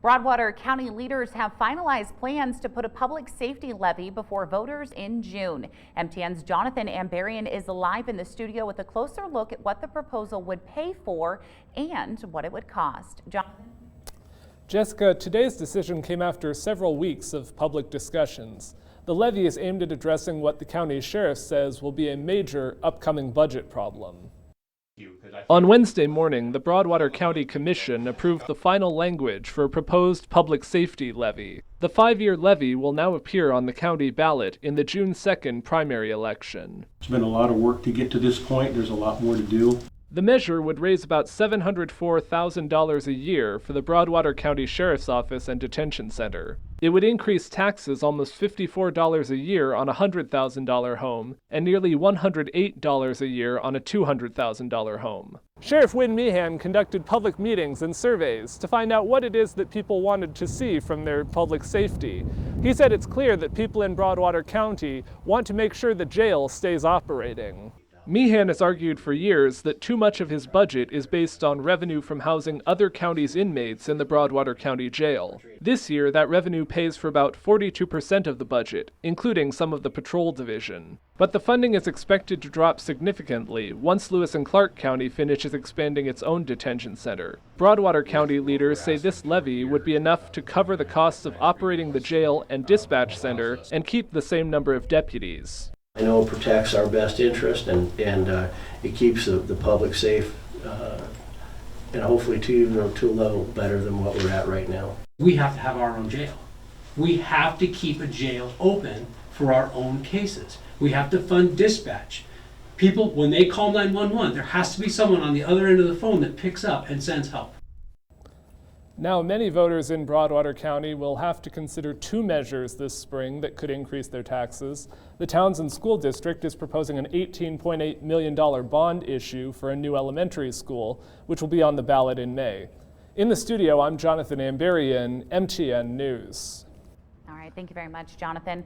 Broadwater County leaders have finalized plans to put a public safety levy before voters in June. MTN's Jonathan Ambarian is live in the studio with a closer look at what the proposal would pay for and what it would cost. Jonathan? Jessica, today's decision came after several weeks of public discussions. The levy is aimed at addressing what the county sheriff says will be a major upcoming budget problem. On Wednesday morning, the Broadwater County Commission approved the final language for a proposed public safety levy. The 5-year levy will now appear on the county ballot in the June 2nd primary election. It's been a lot of work to get to this point. There's a lot more to do. The measure would raise about $704,000 a year for the Broadwater County Sheriff's Office and Detention Center. It would increase taxes almost $54 a year on a $100,000 home and nearly $108 a year on a $200,000 home. Sheriff Wynn Meehan conducted public meetings and surveys to find out what it is that people wanted to see from their public safety. He said it's clear that people in Broadwater County want to make sure the jail stays operating. Meehan has argued for years that too much of his budget is based on revenue from housing other counties' inmates in the Broadwater County Jail. This year, that revenue pays for about 42% of the budget, including some of the patrol division. But the funding is expected to drop significantly once Lewis and Clark County finishes expanding its own detention center. Broadwater County leaders say this levy would be enough to cover the costs of operating the jail and dispatch center and keep the same number of deputies. I know it protects our best interest and it keeps the public safe and hopefully to a level better than what we're at right now. We have to have our own jail. We have to keep a jail open for our own cases. We have to fund dispatch. People, when they call 911, there has to be someone on the other end of the phone that picks up and sends help. Now, many voters in Broadwater County will have to consider two measures this spring that could increase their taxes. The Townsend School District is proposing an $18.8 million bond issue for a new elementary school, which will be on the ballot in May. In the studio, I'm Jonathan Ambarian, MTN News. All right, thank you very much, Jonathan.